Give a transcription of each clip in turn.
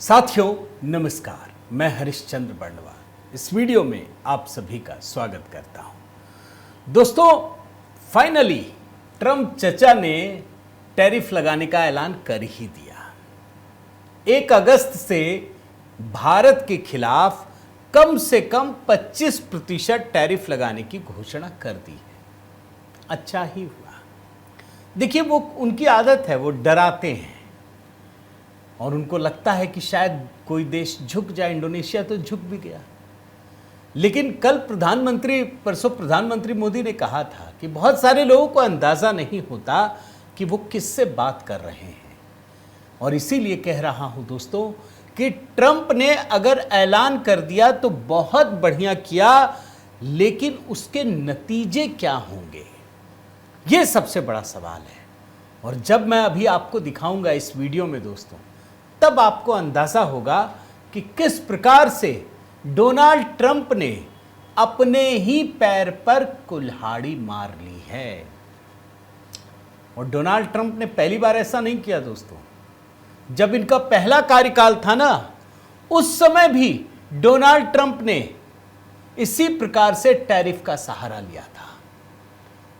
साथियों नमस्कार, मैं हरिश्चंद्र बर्णवाल इस वीडियो में आप सभी का स्वागत करता हूं। दोस्तों, फाइनली ट्रंप चचा ने टैरिफ लगाने का ऐलान कर ही दिया। 1 अगस्त से भारत के खिलाफ कम से कम 25% टैरिफ लगाने की घोषणा कर दी है। अच्छा ही हुआ। देखिए, वो उनकी आदत है, वो डराते हैं और उनको लगता है कि शायद कोई देश झुक जाए। इंडोनेशिया तो झुक भी गया। लेकिन कल परसों प्रधानमंत्री मोदी ने कहा था कि बहुत सारे लोगों को अंदाजा नहीं होता कि वो किससे बात कर रहे हैं। और इसीलिए कह रहा हूं दोस्तों कि ट्रंप ने अगर ऐलान कर दिया तो बहुत बढ़िया किया, लेकिन उसके नतीजे क्या होंगे, यह सबसे बड़ा सवाल है। और जब मैं अभी आपको दिखाऊंगा इस वीडियो में दोस्तों, तब आपको अंदाजा होगा कि किस प्रकार से डोनाल्ड ट्रंप ने अपने ही पैर पर कुल्हाड़ी मार ली है। और डोनाल्ड ट्रंप ने पहली बार ऐसा नहीं किया दोस्तों। जब इनका पहला कार्यकाल था ना, उस समय भी डोनाल्ड ट्रंप ने इसी प्रकार से टैरिफ का सहारा लिया था।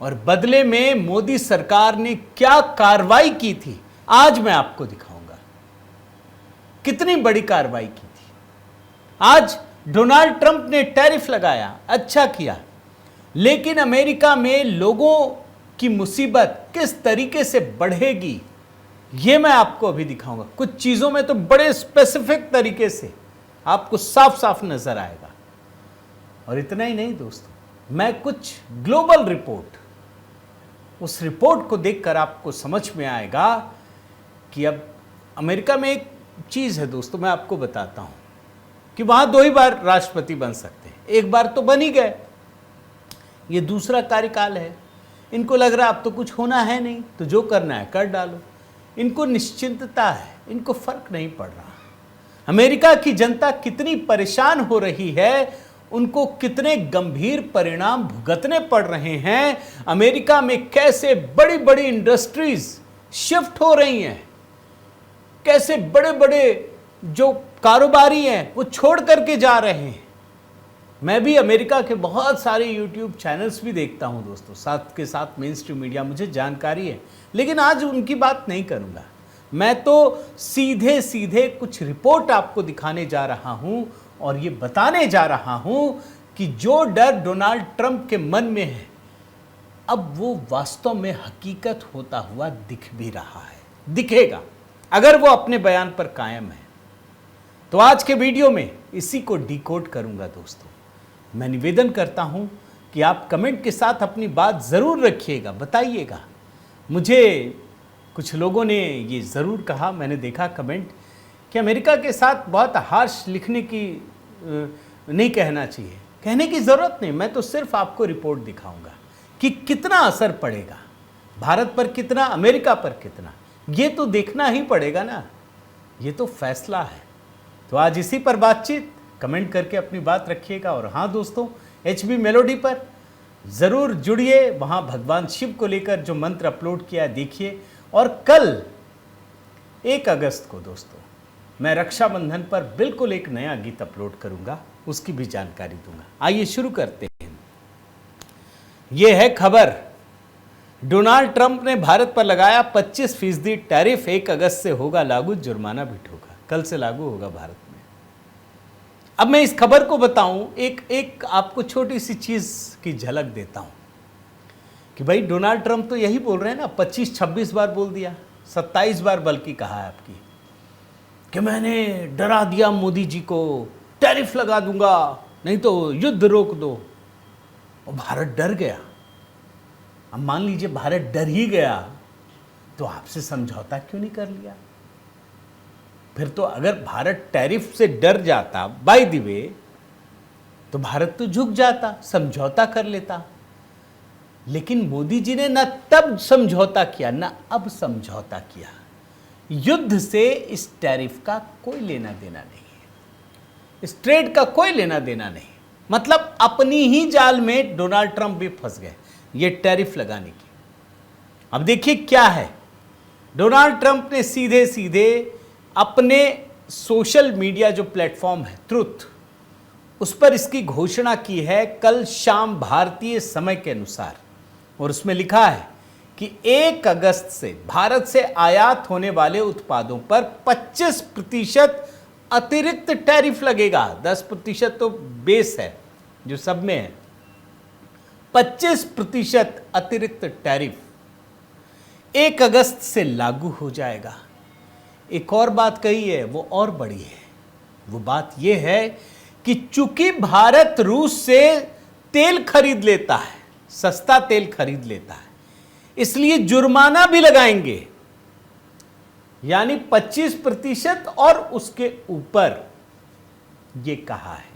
और बदले में मोदी सरकार ने क्या कार्रवाई की थी, आज मैं आपको दिखाऊंगा कितनी बड़ी कार्रवाई की थी। आज डोनाल्ड ट्रंप ने टैरिफ लगाया, अच्छा किया, लेकिन अमेरिका में लोगों की मुसीबत किस तरीके से बढ़ेगी, यह मैं आपको अभी दिखाऊंगा। कुछ चीजों में तो बड़े स्पेसिफिक तरीके से आपको साफ साफ नजर आएगा। और इतना ही नहीं दोस्तों, मैं कुछ ग्लोबल रिपोर्ट, उस रिपोर्ट को देखकर आपको समझ में आएगा कि अब अमेरिका में एक चीज है दोस्तों, मैं आपको बताता हूं कि वहां 2 ही बार राष्ट्रपति बन सकते हैं। एक बार तो बन ही गए, ये दूसरा कार्यकाल है। इनको लग रहा अब तो कुछ होना है नहीं, तो जो करना है कर डालो। इनको निश्चिंतता है, इनको फर्क नहीं पड़ रहा। अमेरिका की जनता कितनी परेशान हो रही है, उनको कितने गंभीर परिणाम भुगतने पड़ रहे हैं। अमेरिका में कैसे बड़ी बड़ी इंडस्ट्रीज शिफ्ट हो रही हैं, कैसे बड़े बड़े जो कारोबारी हैं वो छोड़ करके जा रहे हैं। मैं भी अमेरिका के बहुत सारे यूट्यूब चैनल्स भी देखता हूं दोस्तों, साथ के साथ मेन स्ट्रीम मीडिया, मुझे जानकारी है। लेकिन आज उनकी बात नहीं करूंगा, मैं तो सीधे सीधे कुछ रिपोर्ट आपको दिखाने जा रहा हूं और ये बताने जा रहा हूं कि जो डर डोनाल्ड ट्रंप के मन में है, अब वो वास्तव में हकीकत होता हुआ दिख भी रहा है, दिखेगा अगर वो अपने बयान पर कायम है। तो आज के वीडियो में इसी को डिकोड करूंगा दोस्तों। मैं निवेदन करता हूं कि आप कमेंट के साथ अपनी बात जरूर रखिएगा, बताइएगा। मुझे कुछ लोगों ने ये जरूर कहा, मैंने देखा कमेंट, कि अमेरिका के साथ बहुत हार्श लिखने की नहीं कहना चाहिए। कहने की जरूरत नहीं, मैं तो सिर्फ आपको रिपोर्ट दिखाऊंगा कि कितना असर पड़ेगा, भारत पर कितना, अमेरिका पर कितना, ये तो देखना ही पड़ेगा ना, ये तो फैसला है। तो आज इसी पर बातचीत, कमेंट करके अपनी बात रखिएगा। और हाँ दोस्तों, HB मेलोडी पर ज़रूर जुड़िए, वहाँ भगवान शिव को लेकर जो मंत्र अपलोड किया है देखिए। और कल 1 अगस्त को दोस्तों मैं रक्षाबंधन पर बिल्कुल एक नया गीत अपलोड करूँगा, उसकी भी जानकारी दूंगा। आइए शुरू करते हैं। ये है खबर, डोनाल्ड ट्रंप ने भारत पर लगाया 25% टैरिफ, 1 अगस्त से होगा लागू, जुर्माना भी ठोका। कल से लागू होगा भारत में। अब मैं इस खबर को बताऊं, एक आपको छोटी सी चीज की झलक देता हूं कि भाई डोनाल्ड ट्रंप तो यही बोल रहे हैं ना, 25-26 बार बोल दिया, 27 बार बल्कि कहा है आपकी, कि मैंने डरा दिया मोदी जी को, टैरिफ लगा दूंगा, नहीं तो युद्ध रोक दो। और भारत डर गया। अब मान लीजिए भारत डर ही गया, तो आपसे समझौता क्यों नहीं कर लिया? फिर तो अगर भारत टैरिफ से डर जाता, बाय द वे, तो भारत तो झुक जाता, समझौता कर लेता। लेकिन मोदी जी ने ना तब समझौता किया, ना अब समझौता किया। युद्ध से इस टैरिफ का कोई लेना देना नहीं है, इस ट्रेड का कोई लेना देना नहीं। मतलब अपनी ही जाल में डोनाल्ड ट्रंप भी फंस गए, ये टैरिफ लगाने की। अब देखिए क्या है, डोनाल्ड ट्रंप ने सीधे सीधे अपने सोशल मीडिया जो प्लेटफॉर्म है ट्रुथ, उस पर इसकी घोषणा की है कल शाम भारतीय समय के अनुसार। और उसमें लिखा है कि 1 अगस्त से भारत से आयात होने वाले उत्पादों पर 25% अतिरिक्त टैरिफ लगेगा। 10% तो बेस है जो सब में है, 25% अतिरिक्त टैरिफ 1 अगस्त से लागू हो जाएगा। एक और बात कही है, वो और बड़ी है। वो बात यह है कि चूंकि भारत रूस से तेल खरीद लेता है, सस्ता तेल खरीद लेता है, इसलिए जुर्माना भी लगाएंगे, यानी 25% और उसके ऊपर। ये कहा है,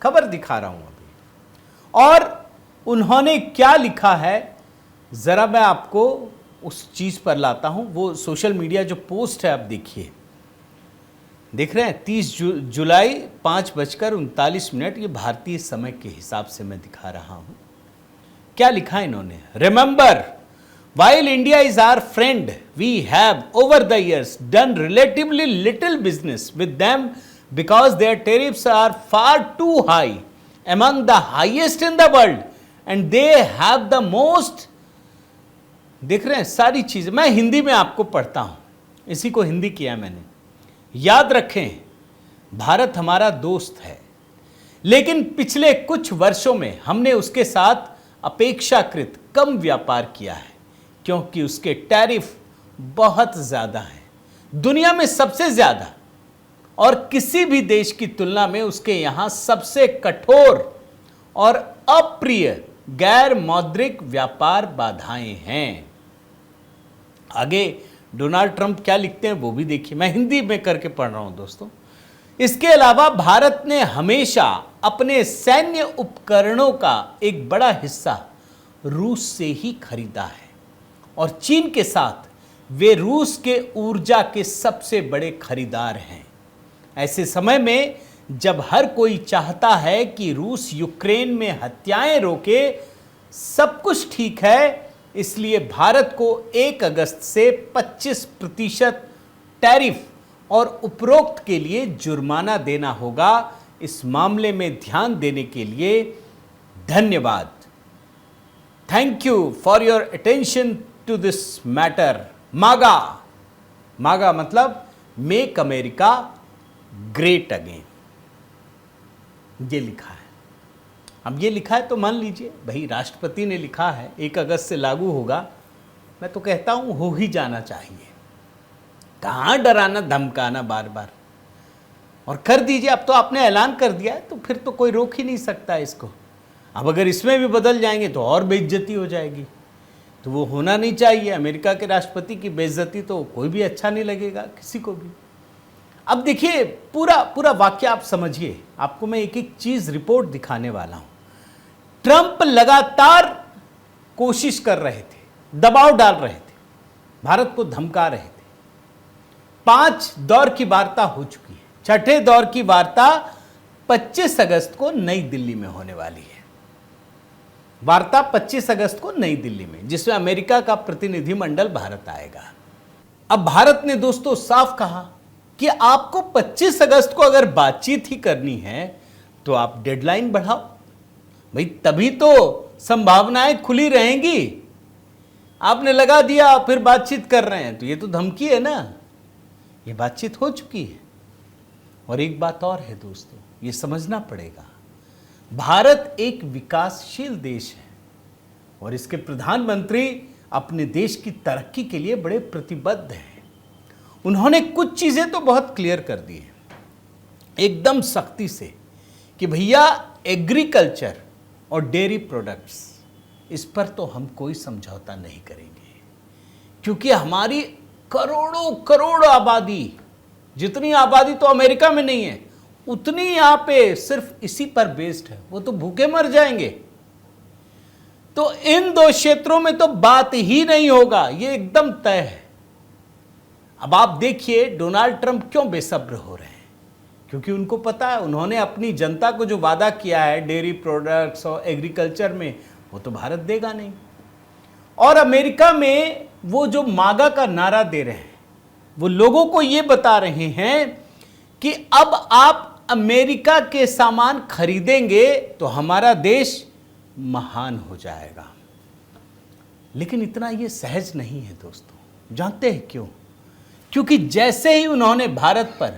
खबर दिखा रहा हूं अभी। और उन्होंने क्या लिखा है, जरा मैं आपको उस चीज पर लाता हूं। वो सोशल मीडिया जो पोस्ट है, आप देखिए, देख रहे हैं, 30 जुलाई 5:39। ये भारतीय समय के हिसाब से मैं दिखा रहा हूं। क्या लिखा है इन्होंने, remember while India is our friend, we have over the years done relatively little business with them because their tariffs are far too high, among the highest in the world, and they have the most। देख रहे हैं सारी चीजें, मैं हिंदी में आपको पढ़ता हूं, इसी को हिंदी किया मैंने। याद रखें, भारत हमारा दोस्त है, लेकिन पिछले कुछ वर्षों में हमने उसके साथ अपेक्षाकृत कम व्यापार किया है, क्योंकि उसके टैरिफ बहुत ज्यादा हैं, दुनिया में सबसे ज्यादा, और किसी भी देश की तुलना में उसके यहां सबसे कठोर और अप्रिय गैर मौद्रिक व्यापार बाधाएं हैं। आगे डोनाल्ड ट्रंप क्या लिखते हैं वो भी देखिए, मैं हिंदी में करके पढ़ रहा हूं दोस्तों। इसके अलावा भारत ने हमेशा अपने सैन्य उपकरणों का एक बड़ा हिस्सा रूस से ही खरीदा है, और चीन के साथ वे रूस के ऊर्जा के सबसे बड़े खरीदार हैं। ऐसे समय में जब हर कोई चाहता है कि रूस यूक्रेन में हत्याएं रोके, सब कुछ ठीक है, इसलिए भारत को 1 अगस्त से 25% टैरिफ और उपरोक्त के लिए जुर्माना देना होगा। इस मामले में ध्यान देने के लिए धन्यवाद। Thank you for your attention to this matter. MAGA, MAGA मतलब मेक अमेरिका ग्रेट अगेन, ये लिखा है। अब ये लिखा है तो मान लीजिए भाई, राष्ट्रपति ने लिखा है 1 अगस्त से लागू होगा, मैं तो कहता हूं हो ही जाना चाहिए। कहां डराना धमकाना बार बार, और कर दीजिए। अब तो आपने ऐलान कर दिया है, तो फिर तो कोई रोक ही नहीं सकता इसको। अब अगर इसमें भी बदल जाएंगे तो और बेइज्जती हो जाएगी, तो वो होना नहीं चाहिए। अमेरिका के राष्ट्रपति की बेइज्जती तो कोई भी अच्छा नहीं लगेगा, किसी को भी। अब देखिए पूरा वाक्य आप समझिए, आपको मैं एक एक चीज रिपोर्ट दिखाने वाला हूं। ट्रंप लगातार कोशिश कर रहे थे, दबाव डाल रहे थे, भारत को धमका रहे थे। 5 दौर की वार्ता हो चुकी है, 6ठे दौर की वार्ता 25 अगस्त को नई दिल्ली में होने वाली है। वार्ता 25 अगस्त को नई दिल्ली में, जिसमें अमेरिका का प्रतिनिधिमंडल भारत आएगा। अब भारत ने दोस्तों साफ कहा कि आपको 25 अगस्त को अगर बातचीत ही करनी है तो आप डेडलाइन बढ़ाओ भाई, तभी तो संभावनाएं खुली रहेंगी। आपने लगा दिया फिर बातचीत कर रहे हैं, तो ये तो धमकी है ना। ये बातचीत हो चुकी है। और एक बात और है दोस्तों, ये समझना पड़ेगा, भारत एक विकासशील देश है और इसके प्रधानमंत्री अपने देश की तरक्की के लिए बड़े प्रतिबद्ध हैं। उन्होंने कुछ चीजें तो बहुत क्लियर कर दी है एकदम सख्ती से कि भैया एग्रीकल्चर और डेयरी प्रोडक्ट्स, इस पर तो हम कोई समझौता नहीं करेंगे, क्योंकि हमारी करोड़ों करोड़ आबादी, जितनी आबादी तो अमेरिका में नहीं है उतनी यहां पे सिर्फ इसी पर बेस्ड है, वो तो भूखे मर जाएंगे। तो इन 2 क्षेत्रों में तो बात ही नहीं होगा, ये एकदम तय है। अब आप देखिए डोनाल्ड ट्रंप क्यों बेसब्र हो रहे हैं, क्योंकि उनको पता है उन्होंने अपनी जनता को जो वादा किया है डेयरी प्रोडक्ट्स और एग्रीकल्चर में, वो तो भारत देगा नहीं। और अमेरिका में वो जो मागा का नारा दे रहे हैं, वो लोगों को ये बता रहे हैं कि अब आप अमेरिका के सामान खरीदेंगे तो हमारा देश महान हो जाएगा। लेकिन इतना यह सहज नहीं है दोस्तों। जानते हैं क्यों? क्योंकि जैसे ही उन्होंने भारत पर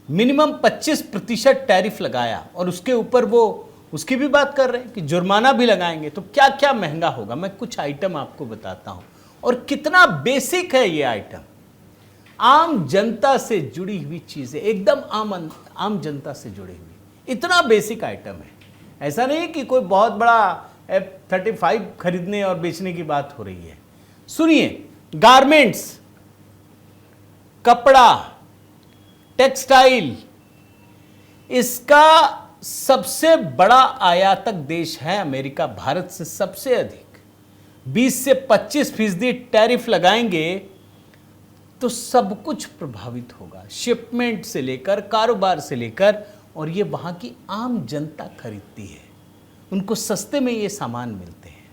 मिनिमम 25% टैरिफ लगाया और उसके ऊपर वो उसकी भी बात कर रहे हैं कि जुर्माना भी लगाएंगे, तो क्या क्या महंगा होगा। मैं कुछ आइटम आपको बताता हूं और कितना बेसिक है ये आइटम। आम जनता से जुड़ी हुई चीजें, एकदम आम जनता से जुड़ी हुई, इतना बेसिक आइटम है। ऐसा नहीं कि कोई बहुत बड़ा F-35 खरीदने और बेचने की बात हो रही है। सुनिए, गारमेंट्स, कपड़ा, टेक्सटाइल, इसका सबसे बड़ा आयातक देश है अमेरिका। भारत से सबसे अधिक 20 से 25% टैरिफ लगाएंगे तो सब कुछ प्रभावित होगा, शिपमेंट से लेकर, कारोबार से लेकर। और ये वहां की आम जनता खरीदती है, उनको सस्ते में ये सामान मिलते हैं।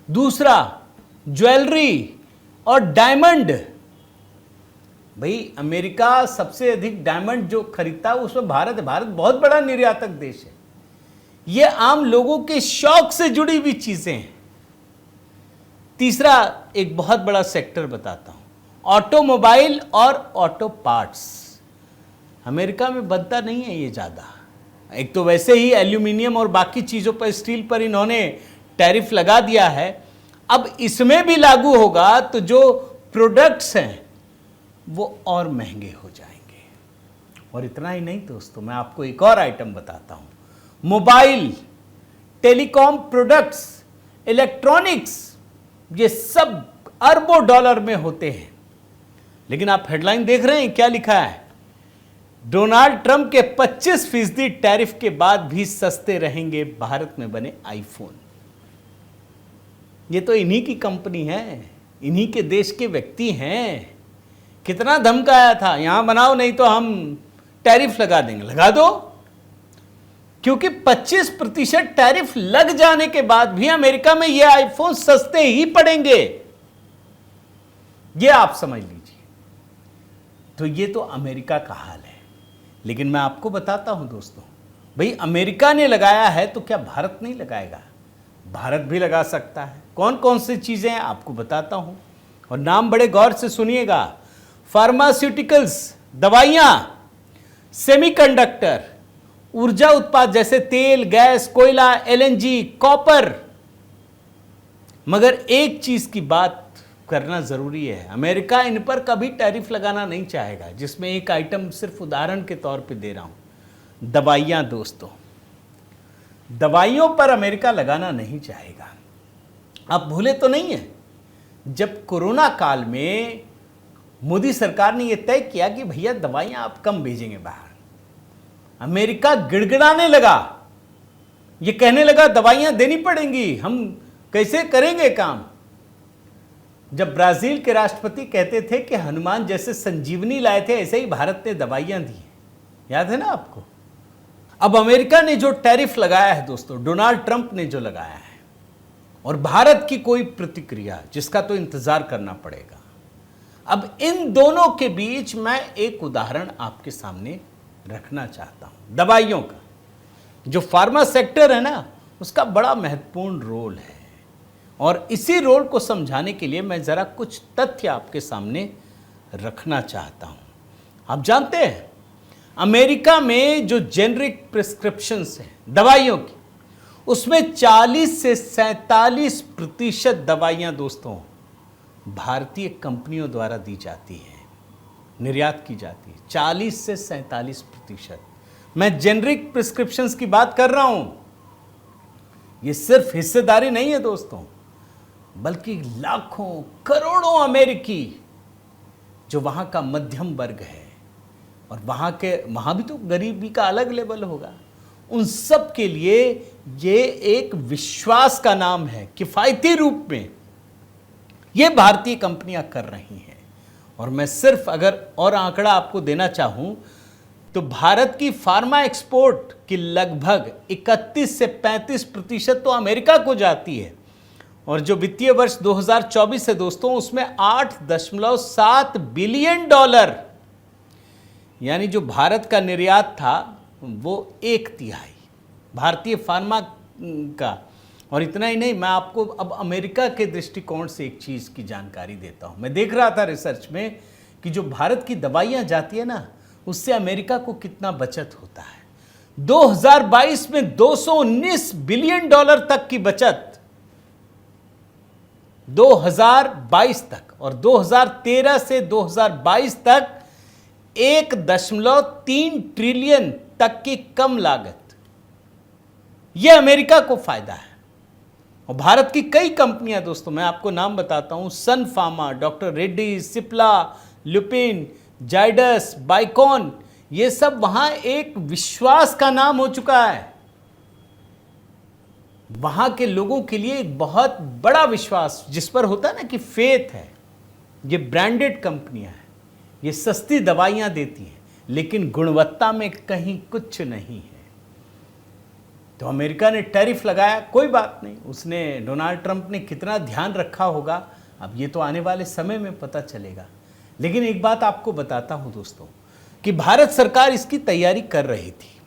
दूसरा, ज्वेलरी और डायमंड। भाई, अमेरिका सबसे अधिक डायमंड जो खरीदता है उसमें भारत है। भारत बहुत बड़ा निर्यातक देश है। ये आम लोगों के शौक से जुड़ी हुई चीजें हैं। तीसरा, एक बहुत बड़ा सेक्टर बताता हूं, ऑटोमोबाइल और ऑटो पार्ट्स। अमेरिका में बनता नहीं है ये ज्यादा। एक तो वैसे ही एल्यूमिनियम और बाकी चीजों पर, स्टील पर इन्होंने टैरिफ लगा दिया है। अब इसमें भी लागू होगा तो जो प्रोडक्ट्स हैं वो और महंगे हो जाएंगे। और इतना ही नहीं दोस्तों, मैं आपको एक और आइटम बताता हूं। मोबाइल, टेलीकॉम प्रोडक्ट्स, इलेक्ट्रॉनिक्स, ये सब अरबों डॉलर में होते हैं। लेकिन आप हेडलाइन देख रहे हैं, क्या लिखा है? डोनाल्ड ट्रंप के 25% टैरिफ के बाद भी सस्ते रहेंगे भारत में बने आईफोन। ये तो इन्हीं की कंपनी है, इन्हीं के देश के व्यक्ति हैं। कितना धमकाया था, यहां बनाओ नहीं तो हम टैरिफ लगा देंगे। लगा दो, क्योंकि 25% टैरिफ लग जाने के बाद भी अमेरिका में ये आईफोन सस्ते ही पड़ेंगे। ये आप समझ लीजिए। तो ये तो अमेरिका का हाल है। लेकिन मैं आपको बताता हूं दोस्तों, भाई अमेरिका ने लगाया है तो क्या भारत नहीं लगाएगा? भारत भी लगा सकता है। कौन कौन सी चीजें हैं आपको बताता हूं, और नाम बड़े गौर से सुनिएगा। फार्मास्यूटिकल्स, दवाइयां, सेमीकंडक्टर, ऊर्जा उत्पाद जैसे तेल, गैस, कोयला, एलएनजी, कॉपर। मगर एक चीज की बात करना जरूरी है, अमेरिका इन पर कभी टैरिफ लगाना नहीं चाहेगा, जिसमें एक आइटम सिर्फ उदाहरण के तौर पे दे रहा हूं। दवाइयां दोस्तों, दवाइयों पर अमेरिका लगाना नहीं चाहेगा। आप भूले तो नहीं है, जब कोरोना काल में मोदी सरकार ने यह तय किया कि भैया दवाइयां आप कम भेजेंगे बाहर, अमेरिका गिड़गिड़ाने लगा। यह कहने लगा दवाइयां देनी पड़ेंगी, हम कैसे करेंगे काम। जब ब्राजील के राष्ट्रपति कहते थे कि हनुमान जैसे संजीवनी लाए थे, ऐसे ही भारत ने दवाइयां दी। याद है ना आपको? अब अमेरिका ने जो टैरिफ लगाया है दोस्तों, डोनाल्ड ट्रंप ने जो लगाया है, और भारत की कोई प्रतिक्रिया, जिसका तो इंतजार करना पड़ेगा। अब इन दोनों के बीच मैं एक उदाहरण आपके सामने रखना चाहता हूं। दवाइयों का जो फार्मा सेक्टर है ना, उसका बड़ा महत्वपूर्ण रोल है, और इसी रोल को समझाने के लिए मैं जरा कुछ तथ्य आपके सामने रखना चाहता हूं। आप जानते हैं, अमेरिका में जो जेनरिक प्रिस्क्रिप्शंस हैं दवाइयों की, उसमें 40 से 47% दवाइयां दोस्तों भारतीय कंपनियों द्वारा दी जाती हैं, निर्यात की जाती है। 40 से 47%। मैं जेनरिक प्रिस्क्रिप्शंस की बात कर रहा हूं। यह सिर्फ हिस्सेदारी नहीं है दोस्तों, बल्कि लाखों करोड़ों अमेरिकी जो वहां का मध्यम वर्ग है, और वहां भी तो गरीबी का अलग लेवल होगा, उन सब के लिए ये एक विश्वास का नाम है। किफायती रूप में ये भारतीय कंपनियां कर रही हैं। और मैं सिर्फ अगर और आंकड़ा आपको देना चाहूं तो भारत की फार्मा एक्सपोर्ट की लगभग 31 से 35% तो अमेरिका को जाती है। और जो वित्तीय वर्ष 2024 है दोस्तों, उसमें $8.7 बिलियन यानी जो भारत का निर्यात था वो 1/3 भारतीय फार्मा का। और इतना ही नहीं, मैं आपको अब अमेरिका के दृष्टिकोण से एक चीज़ की जानकारी देता हूँ। मैं देख रहा था रिसर्च में कि जो भारत की दवाइयाँ जाती है ना, उससे अमेरिका को कितना बचत होता है। 2022 में 219 बिलियन डॉलर तक की बचत 2022 तक, और 2013 से 2022 तक 1.3 ट्रिलियन तक की कम लागत। यह अमेरिका को फायदा है। और भारत की कई कंपनियां दोस्तों, मैं आपको नाम बताता हूं, सन फार्मा, डॉक्टर रेड्डी, सिप्ला, लुपिन, जाइडस, बाइकॉन, ये सब वहां एक विश्वास का नाम हो चुका है। वहां के लोगों के लिए एक बहुत बड़ा विश्वास, जिस पर होता है ना कि फेथ है। ये ब्रांडेड कंपनियां हैं, ये सस्ती दवाइयां देती हैं, लेकिन गुणवत्ता में कहीं कुछ नहीं है। तो अमेरिका ने टैरिफ लगाया, कोई बात नहीं, उसने डोनाल्ड ट्रंप ने कितना ध्यान रखा होगा अब ये तो आने वाले समय में पता चलेगा। लेकिन एक बात आपको बताता हूं दोस्तों कि भारत सरकार इसकी तैयारी कर रही थी।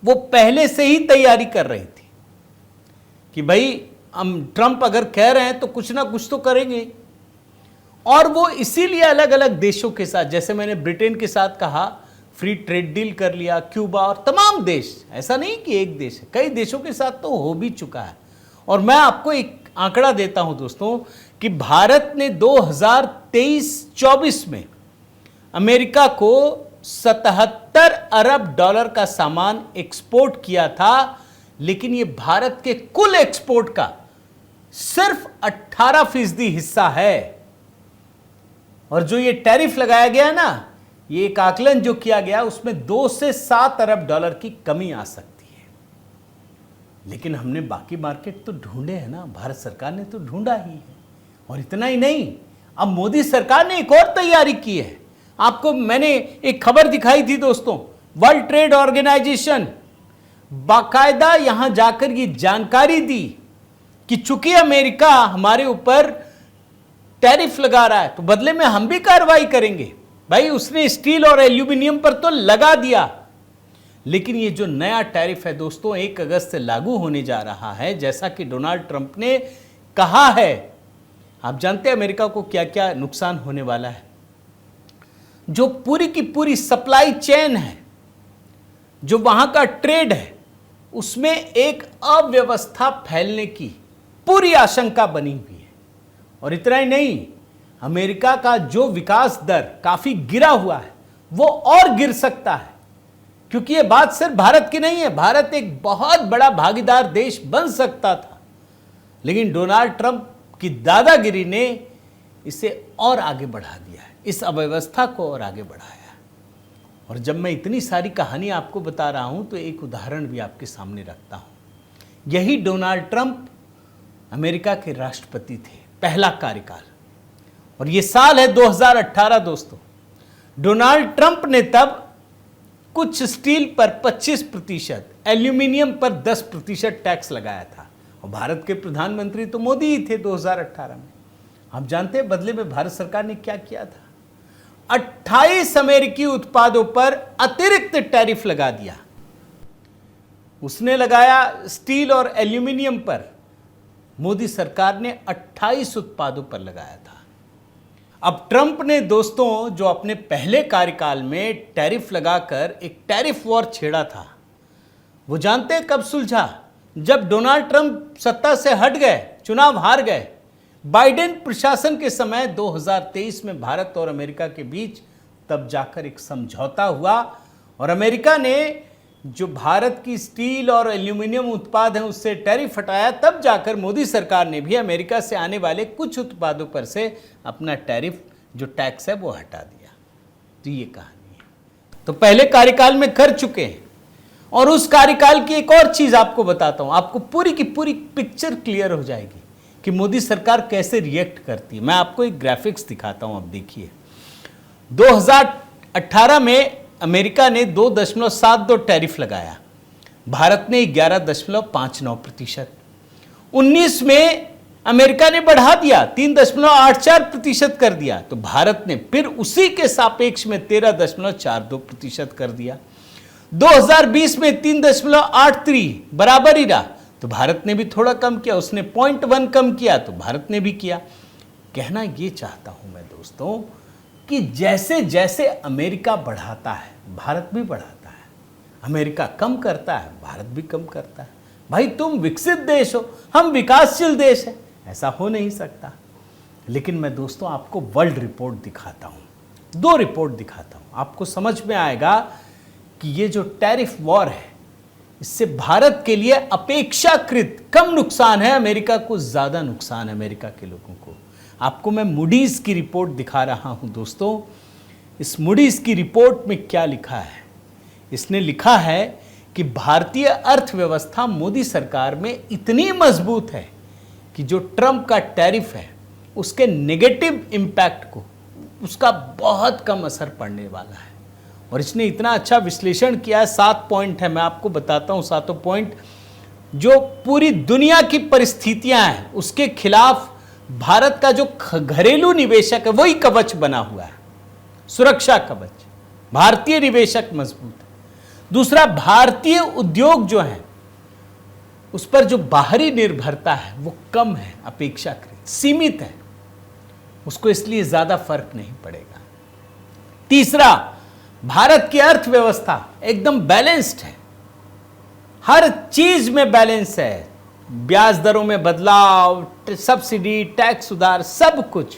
वो पहले से ही तैयारी कर रही थी कि भाई हम ट्रंप अगर कह रहे हैं तो कुछ ना कुछ तो करेंगे। और वो इसीलिए अलग अलग देशों के साथ, जैसे मैंने ब्रिटेन के साथ कहा, फ्री ट्रेड डील कर लिया, क्यूबा और तमाम देश, ऐसा नहीं कि एक देश है, कई देशों के साथ तो हो भी चुका है। और मैं आपको एक आंकड़ा देता हूं दोस्तों कि भारत ने 2023-24 में अमेरिका को 77 अरब डॉलर का सामान एक्सपोर्ट किया था, लेकिन ये भारत के कुल एक्सपोर्ट का सिर्फ 18% हिस्सा है। और जो ये टैरिफ लगाया गया ना, ये एक आकलन जो किया गया, उसमें 2 से 7 अरब डॉलर की कमी आ सकती है। लेकिन हमने बाकी मार्केट तो ढूंढे हैं ना, भारत सरकार ने तो ढूंढा ही है। और इतना ही नहीं, अब मोदी सरकार ने एक और तैयारी की है। आपको मैंने एक खबर दिखाई थी दोस्तों, वर्ल्ड ट्रेड ऑर्गेनाइजेशन बाकायदा यहां जाकर ये जानकारी दी कि चूंकि अमेरिका हमारे ऊपर टैरिफ लगा रहा है तो बदले में हम भी कार्रवाई करेंगे। भाई उसने स्टील और एल्यूमिनियम पर तो लगा दिया, लेकिन ये जो नया टैरिफ है दोस्तों 1 अगस्त से लागू होने जा रहा है, जैसा कि डोनाल्ड ट्रंप ने कहा है। आप जानते हैं अमेरिका को क्या क्या नुकसान होने वाला है। जो पूरी की पूरी सप्लाई चेन है, जो वहां का ट्रेड है, उसमें एक अव्यवस्था फैलने की पूरी आशंका बनी हुई है। और इतना ही नहीं, अमेरिका का जो विकास दर काफी गिरा हुआ है वो और गिर सकता है, क्योंकि यह बात सिर्फ भारत की नहीं है। भारत एक बहुत बड़ा भागीदार देश बन सकता था, लेकिन डोनाल्ड ट्रंप की दादागिरी ने इसे और आगे बढ़ा दिया है, इस अव्यवस्था को और आगे बढ़ाया। और जब मैं इतनी सारी कहानी आपको बता रहा हूं तो एक उदाहरण भी आपके सामने रखता हूं। यही डोनाल्ड ट्रंप अमेरिका के राष्ट्रपति थे, पहला कार्यकाल, और ये साल है 2018 दोस्तों। डोनाल्ड ट्रंप ने तब कुछ स्टील पर 25%, एल्यूमिनियम पर 10% टैक्स लगाया था, और भारत के प्रधानमंत्री तो मोदी ही थे 2018 में। आप जानते हैं बदले में भारत सरकार ने क्या किया था? 28 अमेरिकी उत्पादों पर अतिरिक्त टैरिफ लगा दिया। उसने लगाया स्टील और एल्यूमिनियम पर, मोदी सरकार ने 28 उत्पादों पर लगाया था। अब ट्रंप ने दोस्तों जो अपने पहले कार्यकाल में टैरिफ लगाकर एक टैरिफ वॉर छेड़ा था, वो जानते हैं कब सुलझा? जब डोनाल्ड ट्रंप सत्ता से हट गए, चुनाव हार गए। बाइडेन प्रशासन के समय 2023 में भारत और अमेरिका के बीच तब जाकर एक समझौता हुआ, और अमेरिका ने जो भारत की स्टील और एल्यूमिनियम उत्पाद हैं उससे टैरिफ हटाया। तब जाकर मोदी सरकार ने भी अमेरिका से आने वाले कुछ उत्पादों पर से अपना टैरिफ जो टैक्स है वो हटा दिया। तो ये कहानी है, तो पहले कार्यकाल में कर चुके हैं। और उस कार्यकाल की एक और चीज आपको बताता हूं, आपको पूरी की पूरी पिक्चर क्लियर हो जाएगी कि मोदी सरकार कैसे रिएक्ट करती है। मैं आपको एक ग्राफिक्स दिखाता हूं, अब देखिए। 2018 में अमेरिका ने 2.72 टैरिफ लगाया, भारत ने 11.59%। 19 में अमेरिका ने बढ़ा दिया, 3.84% कर दिया, तो भारत ने फिर उसी के सापेक्ष में 13.42% कर दिया। 2020 में 3.83 बराबर ही रहा, तो भारत ने भी थोड़ा कम किया, उसने 0.1 कम किया तो भारत ने भी किया। कहना ये चाहता हूं मैं दोस्तों कि जैसे जैसे अमेरिका बढ़ाता है भारत भी बढ़ाता है, अमेरिका कम करता है भारत भी कम करता है। भाई तुम विकसित देश हो, हम विकासशील देश है, ऐसा हो नहीं सकता। लेकिन मैं दोस्तों आपको वर्ल्ड रिपोर्ट दिखाता हूं, 2 रिपोर्ट दिखाता हूं, आपको समझ में आएगा कि ये जो टैरिफ वॉर है इससे भारत के लिए अपेक्षाकृत कम नुकसान है, अमेरिका को ज्यादा नुकसान है, अमेरिका के लोगों को। आपको मैं मूडीज की रिपोर्ट दिखा रहा हूं दोस्तों। इस मूडीज की रिपोर्ट में क्या लिखा है? इसने लिखा है कि भारतीय अर्थव्यवस्था मोदी सरकार में इतनी मजबूत है कि जो ट्रंप का टैरिफ है उसके नेगेटिव इंपैक्ट को, उसका बहुत कम असर पड़ने वाला है। और इसने इतना अच्छा विश्लेषण किया है, 7 पॉइंट है, मैं आपको बताता हूं 7 पॉइंट, जो पूरी दुनिया की परिस्थितियां हैं उसके खिलाफ भारत का जो घरेलू निवेशक है वही कवच बना हुआ है, सुरक्षा कवच। भारतीय निवेशक मजबूत है। दूसरा, भारतीय उद्योग जो है उस पर जो बाहरी निर्भरता है वो कम है, अपेक्षाकृत सीमित है, उसको इसलिए ज्यादा फर्क नहीं पड़ेगा। तीसरा, भारत की अर्थव्यवस्था एकदम बैलेंस्ड है, हर चीज में बैलेंस है, ब्याज दरों में बदलाव, सब्सिडी, टैक्स सुधार, सब कुछ।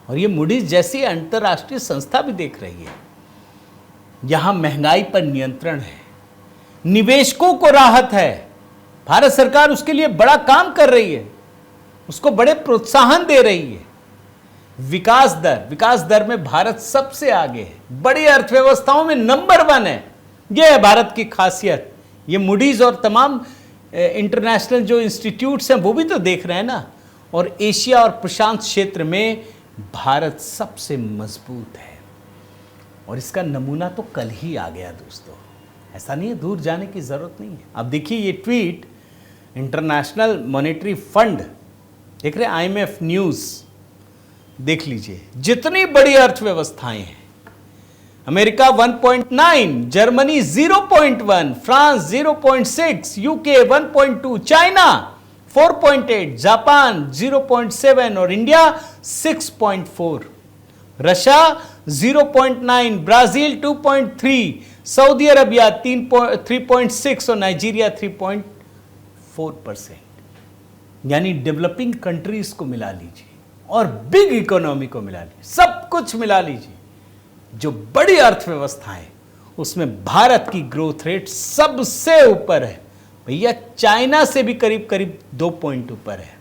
और ये मूडीज जैसी अंतरराष्ट्रीय संस्था भी देख रही है। यहां महंगाई पर नियंत्रण है, निवेशकों को राहत है, भारत सरकार उसके लिए बड़ा काम कर रही है, उसको बड़े प्रोत्साहन दे रही है। विकास दर में भारत सबसे आगे है, बड़ी अर्थव्यवस्थाओं में नंबर 1 है। यह है भारत की खासियत। ये मूडीज और तमाम इंटरनेशनल जो इंस्टीट्यूट्स हैं वो भी तो देख रहे हैं ना। और एशिया और प्रशांत क्षेत्र में भारत सबसे मजबूत है। और इसका नमूना तो कल ही आ गया दोस्तों, ऐसा नहीं है, दूर जाने की जरूरत नहीं है। अब देखिए ये ट्वीट इंटरनेशनल मॉनेटरी फंड, देख रहे हैं, IMF न्यूज देख लीजिए। जितनी बड़ी अर्थव्यवस्थाएं हैं, America 1.9, Germany 0.1, France 0.6, UK 1.2, China 4.8, Japan 0.7 और India 6.4, Russia 0.9, Brazil 2.3, Saudi Arabia 3.6 और नाइजीरिया 3.4%। यानी डेवलपिंग कंट्रीज को मिला लीजिए और बिग इकोनॉमी को मिला लीजिए, सब कुछ मिला लीजिए, जो बड़ी अर्थव्यवस्थाएं, उसमें भारत की ग्रोथ रेट सबसे ऊपर है भैया। चाइना से भी करीब करीब 2 पॉइंट ऊपर है।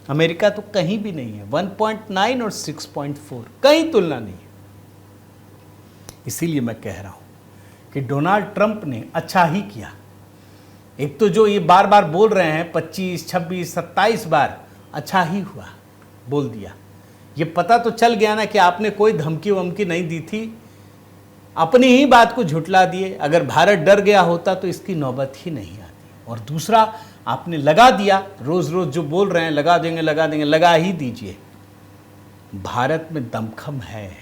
अमेरिका तो कहीं भी नहीं है, 1.9 और 6.4, कहीं तुलना नहीं है। इसीलिए मैं कह रहा हूं कि डोनाल्ड ट्रंप ने अच्छा ही किया। एक तो जो ये बार बार बोल रहे हैं 25, 26, 27 बार, अच्छा ही हुआ बोल दिया। ये पता तो चल गया ना कि आपने कोई धमकी वमकी नहीं दी थी, अपनी ही बात को झुटला दिए। अगर भारत डर गया होता तो इसकी नौबत ही नहीं आती। और दूसरा, आपने लगा दिया, रोज रोज जो बोल रहे हैं लगा देंगे, लगा ही दीजिए। भारत में दमखम है।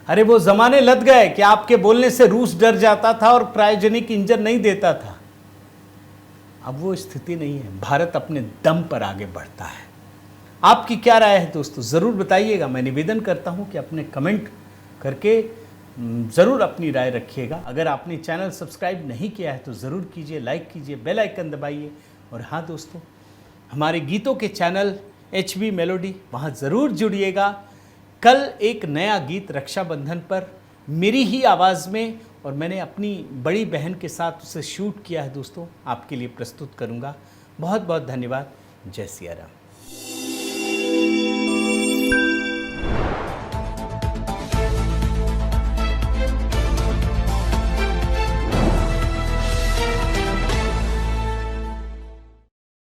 अरे वो जमाने लग गए कि आपके बोलने से रूस डर जाता था और क्रायोजेनिक इंजन नहीं देता था। अब वो स्थिति नहीं है, भारत अपने दम पर आगे बढ़ता है। आपकी क्या राय है दोस्तों, ज़रूर बताइएगा। मैं निवेदन करता हूं कि अपने कमेंट करके ज़रूर अपनी राय रखिएगा। अगर आपने चैनल सब्सक्राइब नहीं किया है तो ज़रूर कीजिए, लाइक कीजिए, बेल आइकन दबाइए। और हाँ दोस्तों, हमारे गीतों के चैनल HB मेलोडी, वहाँ ज़रूर जुड़िएगा। कल एक नया गीत रक्षाबंधन पर मेरी ही आवाज़ में, और मैंने अपनी बड़ी बहन के साथ उसे शूट किया है दोस्तों, आपके लिए प्रस्तुत करूँगा। बहुत बहुत धन्यवाद। जय सिया राम।